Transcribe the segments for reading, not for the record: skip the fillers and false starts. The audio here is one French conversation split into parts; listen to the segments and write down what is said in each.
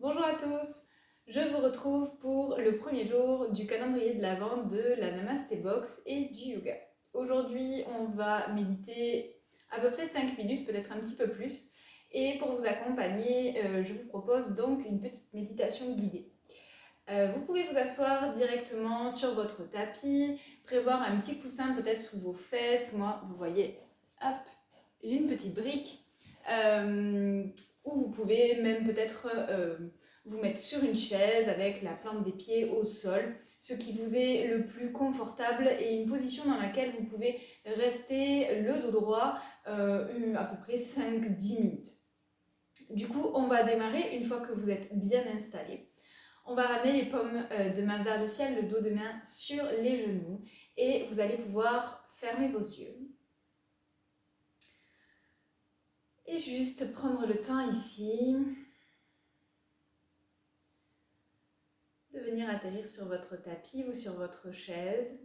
Bonjour à tous, je vous retrouve pour le premier jour du calendrier de l'Avent de la Namaste Box et du yoga. Aujourd'hui, on va méditer à peu près 5 minutes, peut-être un petit peu plus. Et pour vous accompagner, je vous propose donc une petite méditation guidée. Vous pouvez vous asseoir directement sur votre tapis, prévoir un petit coussin peut-être sous vos fesses. Moi, vous voyez, hop, j'ai une petite brique. Ou vous pouvez même peut-être vous mettre sur une chaise avec la plante des pieds au sol, ce qui vous est le plus confortable et une position dans laquelle vous pouvez rester le dos droit à peu près 5-10 minutes. Du coup, on va démarrer une fois que vous êtes bien installé. On va ramener les paumes de main vers le ciel, le dos de main sur les genoux et vous allez pouvoir fermer vos yeux. Et juste prendre le temps ici de venir atterrir sur votre tapis ou sur votre chaise,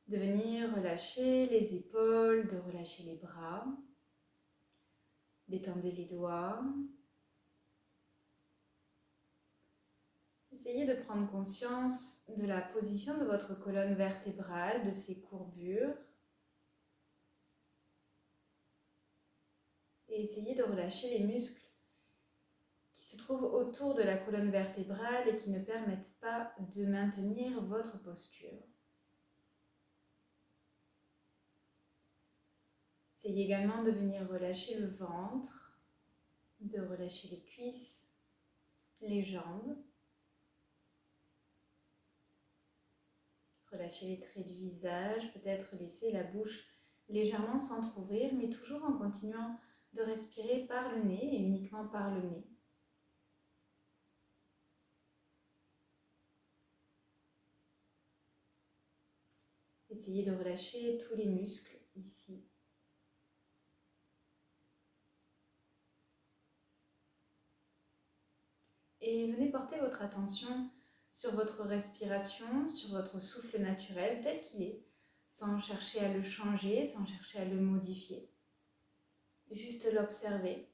de venir relâcher les épaules, de relâcher les bras, d'étendre les doigts. Essayez de prendre conscience de la position de votre colonne vertébrale, de ses courbures. Et essayez de relâcher les muscles qui se trouvent autour de la colonne vertébrale et qui ne permettent pas de maintenir votre posture. Essayez également de venir relâcher le ventre, de relâcher les cuisses, les jambes. Relâchez les traits du visage, peut-être laisser la bouche légèrement s'entrouvrir, mais toujours en continuant de respirer par le nez et uniquement par le nez. Essayez de relâcher tous les muscles ici. Et venez porter votre attention sur votre respiration, sur votre souffle naturel tel qu'il est, sans chercher à le changer, sans chercher à le modifier. Juste l'observer.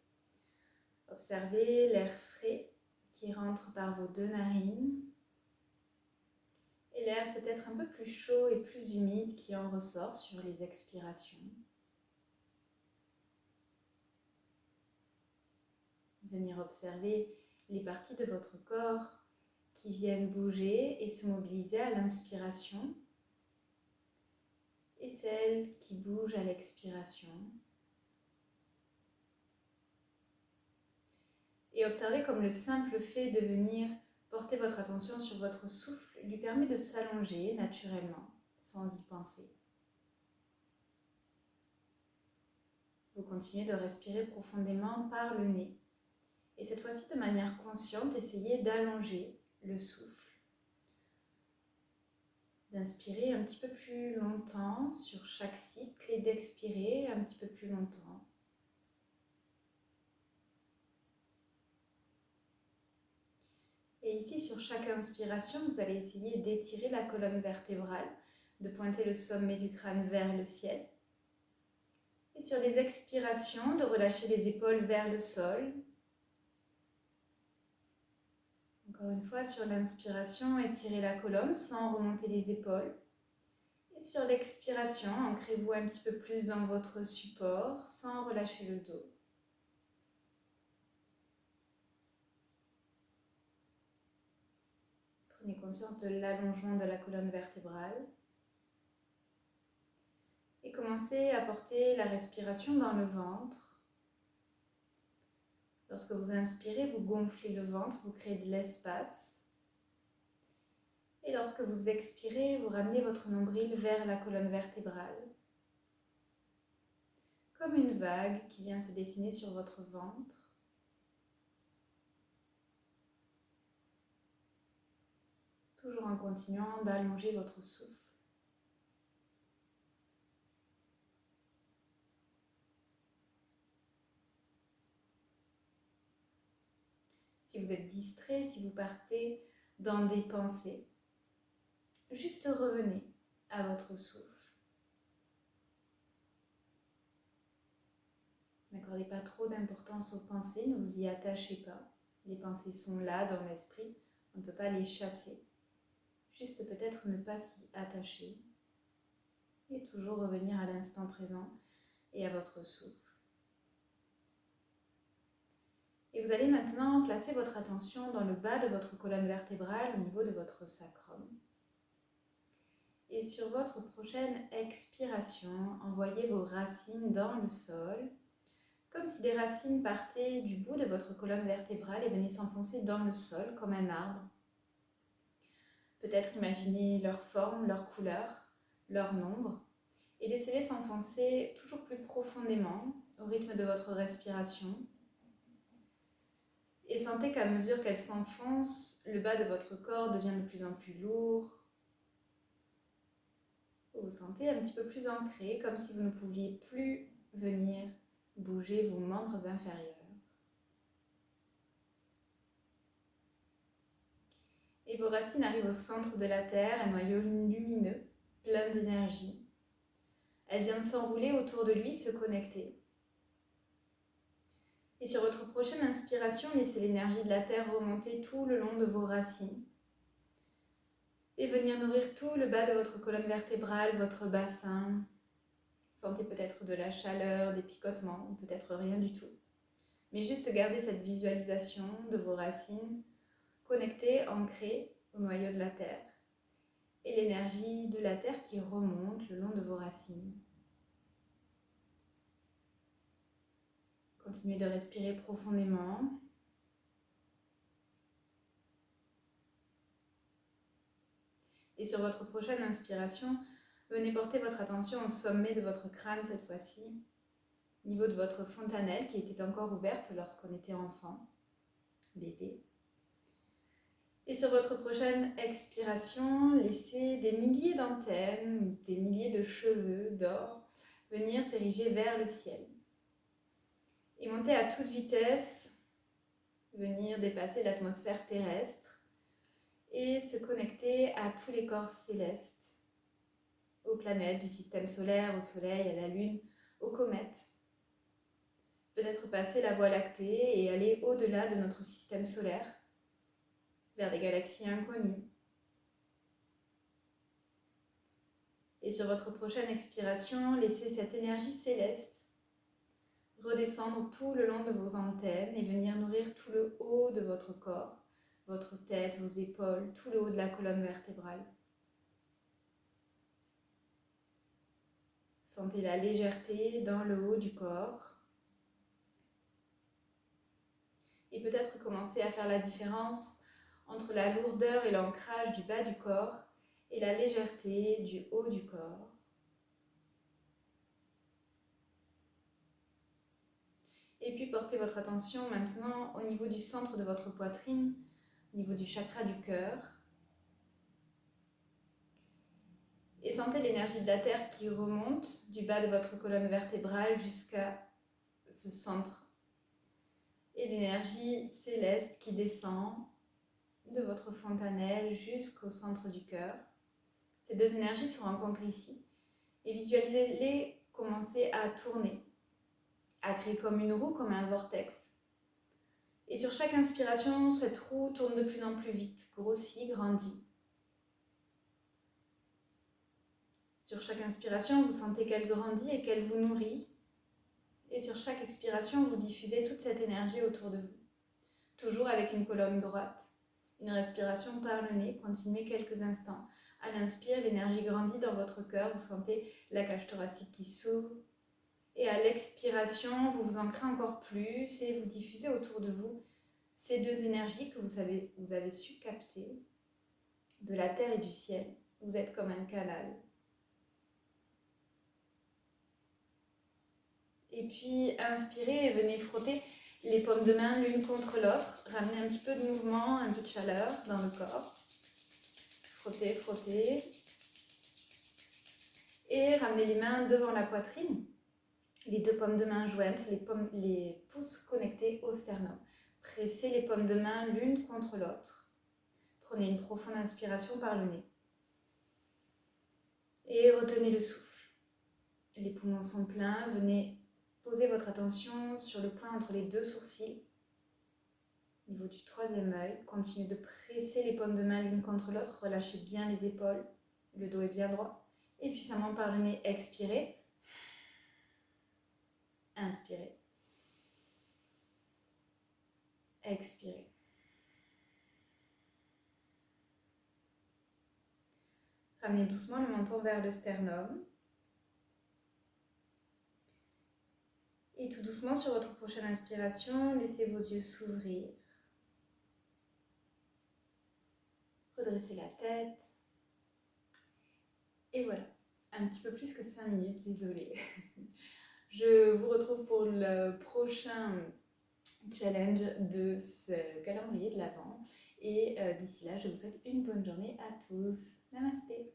Observez l'air frais qui rentre par vos deux narines et l'air peut-être un peu plus chaud et plus humide qui en ressort sur les expirations. Venir observer les parties de votre corps qui viennent bouger et se mobiliser à l'inspiration et celles qui bougent à l'expiration. Et observez comme le simple fait de venir porter votre attention sur votre souffle lui permet de s'allonger naturellement, sans y penser. Vous continuez de respirer profondément par le nez. Et cette fois-ci, de manière consciente, essayez d'allonger le souffle. D'inspirer un petit peu plus longtemps sur chaque cycle et d'expirer un petit peu plus longtemps. Et ici, sur chaque inspiration, vous allez essayer d'étirer la colonne vertébrale, de pointer le sommet du crâne vers le ciel. Et sur les expirations, de relâcher les épaules vers le sol. Encore une fois, sur l'inspiration, étirez la colonne sans remonter les épaules. Et sur l'expiration, ancrez-vous un petit peu plus dans votre support sans relâcher le dos. Prenez conscience de l'allongement de la colonne vertébrale. Et commencez à porter la respiration dans le ventre. Lorsque vous inspirez, vous gonflez le ventre, vous créez de l'espace. Et lorsque vous expirez, vous ramenez votre nombril vers la colonne vertébrale. Comme une vague qui vient se dessiner sur votre ventre. Toujours en continuant d'allonger votre souffle. Si vous êtes distrait, si vous partez dans des pensées, juste revenez à votre souffle. N'accordez pas trop d'importance aux pensées, ne vous y attachez pas. Les pensées sont là dans l'esprit, on ne peut pas les chasser. Juste peut-être ne pas s'y attacher et toujours revenir à l'instant présent et à votre souffle. Et vous allez maintenant placer votre attention dans le bas de votre colonne vertébrale au niveau de votre sacrum. Et sur votre prochaine expiration, envoyez vos racines dans le sol, comme si des racines partaient du bout de votre colonne vertébrale et venaient s'enfoncer dans le sol comme un arbre. Peut-être imaginez leur forme, leur couleur, leur nombre, et laissez-les s'enfoncer toujours plus profondément au rythme de votre respiration. Et sentez qu'à mesure qu'elles s'enfoncent, le bas de votre corps devient de plus en plus lourd. Vous vous sentez un petit peu plus ancré, comme si vous ne pouviez plus venir bouger vos membres inférieurs. Et vos racines arrivent au centre de la terre, un noyau lumineux, plein d'énergie. Elle vient de s'enrouler autour de lui, se connecter. Et sur votre prochaine inspiration, laissez l'énergie de la terre remonter tout le long de vos racines et venir nourrir tout le bas de votre colonne vertébrale, votre bassin. Sentez peut-être de la chaleur, des picotements, ou peut-être rien du tout. Mais juste gardez cette visualisation de vos racines connectées, ancrées au noyau de la terre et l'énergie de la terre qui remonte le long de vos racines. Continuez de respirer profondément. Et sur votre prochaine inspiration, venez porter votre attention au sommet de votre crâne cette fois-ci, au niveau de votre fontanelle qui était encore ouverte lorsqu'on était enfant, bébé. Et sur votre prochaine expiration, laissez des milliers d'antennes, des milliers de cheveux d'or venir s'ériger vers le ciel. Et monter à toute vitesse, venir dépasser l'atmosphère terrestre et se connecter à tous les corps célestes, aux planètes du système solaire, au soleil, à la lune, aux comètes. Peut-être passer la voie lactée et aller au-delà de notre système solaire, vers des galaxies inconnues. Et sur votre prochaine expiration, laissez cette énergie céleste redescendre tout le long de vos antennes et venir nourrir tout le haut de votre corps, votre tête, vos épaules, tout le haut de la colonne vertébrale. Sentez la légèreté dans le haut du corps. Et peut-être commencer à faire la différence entre la lourdeur et l'ancrage du bas du corps et la légèreté du haut du corps. Et puis portez votre attention maintenant au niveau du centre de votre poitrine, au niveau du chakra du cœur. Et sentez l'énergie de la terre qui remonte du bas de votre colonne vertébrale jusqu'à ce centre. Et l'énergie céleste qui descend de votre fontanelle jusqu'au centre du cœur. Ces deux énergies se rencontrent ici. Et visualisez-les commencer à tourner, à créer comme une roue, comme un vortex. Et sur chaque inspiration, cette roue tourne de plus en plus vite, grossit, grandit. Sur chaque inspiration, vous sentez qu'elle grandit et qu'elle vous nourrit. Et sur chaque expiration, vous diffusez toute cette énergie autour de vous. Toujours avec une colonne droite. Une respiration par le nez, continuez quelques instants. À l'inspire, l'énergie grandit dans votre cœur, vous sentez la cage thoracique qui s'ouvre. Et à l'expiration, vous vous ancrez encore plus et vous diffusez autour de vous ces deux énergies que vous avez su capter de la terre et du ciel. Vous êtes comme un canal. Et puis inspirez et venez frotter les paumes de main l'une contre l'autre. Ramenez un petit peu de mouvement, un peu de chaleur dans le corps. Frottez, frottez. Et ramenez les mains devant la poitrine. Les deux paumes de main jointes, les pouces connectés au sternum. Pressez les paumes de main l'une contre l'autre. Prenez une profonde inspiration par le nez. Et retenez le souffle. Les poumons sont pleins. Venez poser votre attention sur le point entre les deux sourcils. au niveau du troisième œil. Continuez de presser les paumes de main l'une contre l'autre. Relâchez bien les épaules. Le dos est bien droit. Et puissamment par le nez, expirez. Inspirez. Expirez. Ramenez doucement le menton vers le sternum. Et tout doucement, sur votre prochaine inspiration, laissez vos yeux s'ouvrir. Redressez la tête. Et voilà, un petit peu plus que 5 minutes, désolée. Je vous retrouve pour le prochain challenge de ce calendrier de l'Avent. Et d'ici là, je vous souhaite une bonne journée à tous. Namasté.